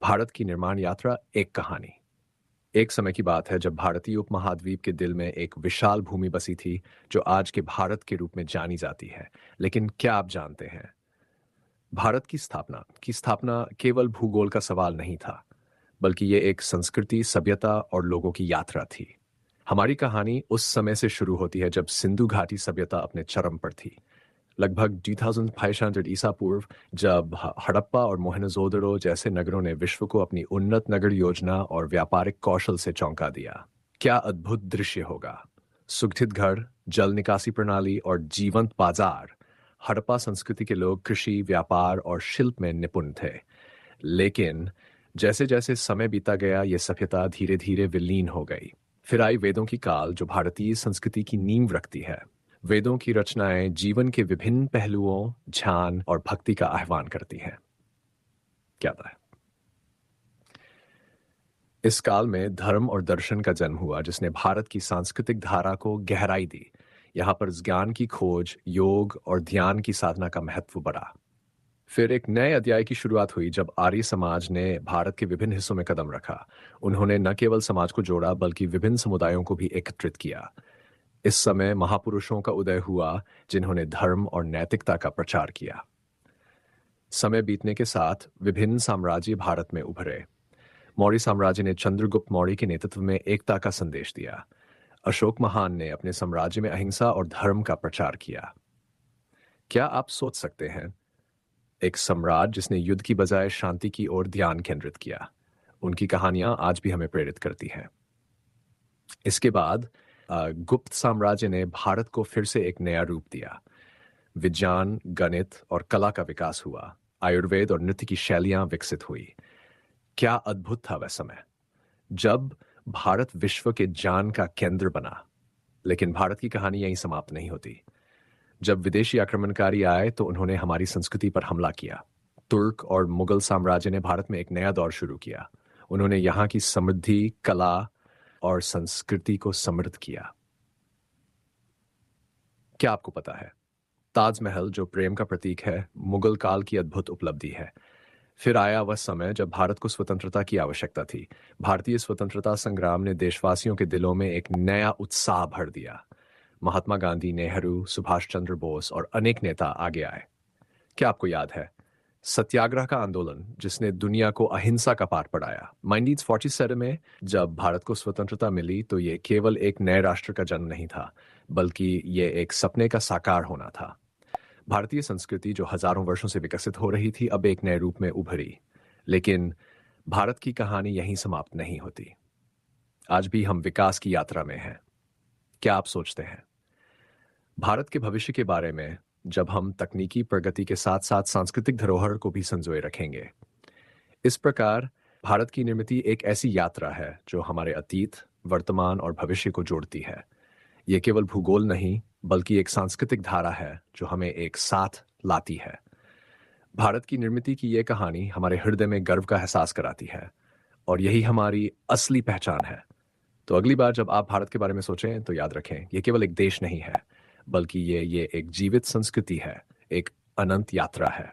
भारत की निर्माण यात्रा एक कहानी। एक समय की बात है जब भारतीय उपमहाद्वीप के दिल में एक विशाल भूमि बसी थी जो आज के भारत के रूप में जानी जाती है। लेकिन क्या आप जानते हैं, भारत की स्थापना केवल भूगोल का सवाल नहीं था, बल्कि ये एक संस्कृति, सभ्यता और लोगों की यात्रा थी। हमारी कहानी उस समय से शुरू होती है जब सिंधु घाटी सभ्यता अपने चरम पर थी। लगभग 2500 ईसा पूर्व, जब हड़प्पा और मोहनजोदड़ो जैसे नगरों ने विश्व को अपनी उन्नत नगर योजना और व्यापारिक कौशल से चौंका दिया। क्या अद्भुत दृश्य होगा! सुगठित घर, जल निकासी प्रणाली और जीवंत बाजार। हड़प्पा संस्कृति के लोग कृषि, व्यापार और शिल्प में निपुण थे। लेकिन जैसे जैसे समय बीता गया, ये सभ्यता धीरे धीरे विलीन हो गई। फिर आई वेदों की काल, जो भारतीय संस्कृति की नींव रखती है। वेदों की रचनाएं जीवन के विभिन्न पहलुओं, ध्यान और भक्ति का आह्वान करती हैं। क्या था? इस काल में धर्म और दर्शन का जन्म हुआ, जिसने भारत की सांस्कृतिक धारा को गहराई दी। यहाँ पर ज्ञान की खोज, योग और ध्यान की साधना का महत्व बढ़ा। फिर एक नए अध्याय की शुरुआत हुई जब आर्य समाज ने भारत के विभिन्न हिस्सों में कदम रखा। उन्होंने न केवल समाज को जोड़ा, बल्कि विभिन्न समुदायों को भी एकत्रित किया। इस समय महापुरुषों का उदय हुआ, जिन्होंने धर्म और नैतिकता का प्रचार किया। समय बीतने के साथ विभिन्न साम्राज्य भारत में उभरे। मौर्य साम्राज्य ने चंद्रगुप्त मौर्य के नेतृत्व में एकता का संदेश दिया। अशोक महान ने अपने साम्राज्य में अहिंसा और धर्म का प्रचार किया। क्या आप सोच सकते हैं, एक सम्राट जिसने युद्ध की बजाय शांति की ओर ध्यान केंद्रित किया। उनकी कहानियां आज भी हमें प्रेरित करती हैं। इसके बाद गुप्त साम्राज्य ने भारत को फिर से एक नया रूप दिया। विज्ञान, गणित और कला का विकास हुआ। आयुर्वेद और नृत्य की शैलियां विकसित हुई। क्या अद्भुत था वह समय जब भारत विश्व के ज्ञान का केंद्र बना। लेकिन भारत की कहानी यहीं समाप्त नहीं होती। जब विदेशी आक्रमणकारी आए तो उन्होंने हमारी संस्कृति पर हमला किया। तुर्क और मुगल साम्राज्य ने भारत में एक नया दौर शुरू किया। उन्होंने यहाँ की समृद्धि, कला और संस्कृति को समृद्ध किया। क्या आपको पता है, ताजमहल, जो प्रेम का प्रतीक है, मुगल काल की अद्भुत उपलब्धि है। फिर आया वह समय जब भारत को स्वतंत्रता की आवश्यकता थी। भारतीय स्वतंत्रता संग्राम ने देशवासियों के दिलों में एक नया उत्साह भर दिया। महात्मा गांधी, नेहरू, सुभाष चंद्र बोस और अनेक नेता आगे आए। क्या आपको याद है सत्याग्रह का आंदोलन, जिसने दुनिया को अहिंसा का पाठ पढ़ाया? 1947 में जब भारत को स्वतंत्रता मिली तो ये केवल एक नए राष्ट्र का जन्म नहीं था, बल्कि ये एक सपने का साकार होना था। भारतीय संस्कृति, जो हजारों वर्षों से विकसित हो रही थी, अब एक नए रूप में उभरी। लेकिन भारत की कहानी यहीं समाप्त नहीं होती। आज भी हम विकास की यात्रा में हैं। क्या आप सोचते हैं, भारत के भविष्य के बारे में, जब हम तकनीकी प्रगति के साथ साथ सांस्कृतिक धरोहर को भी संजोए रखेंगे? इस प्रकार भारत की निर्मित एक ऐसी यात्रा है जो हमारे अतीत, वर्तमान और भविष्य को जोड़ती है। यह केवल भूगोल नहीं, बल्कि एक सांस्कृतिक धारा है जो हमें एक साथ लाती है। भारत की निर्मित की यह कहानी हमारे हृदय में गर्व का एहसास कराती है, और यही हमारी असली पहचान है। तो अगली बार जब आप भारत के बारे में सोचें तो याद रखें, यह केवल एक देश नहीं है, बल्कि ये एक जीवित संस्कृति है, एक अनंत यात्रा है।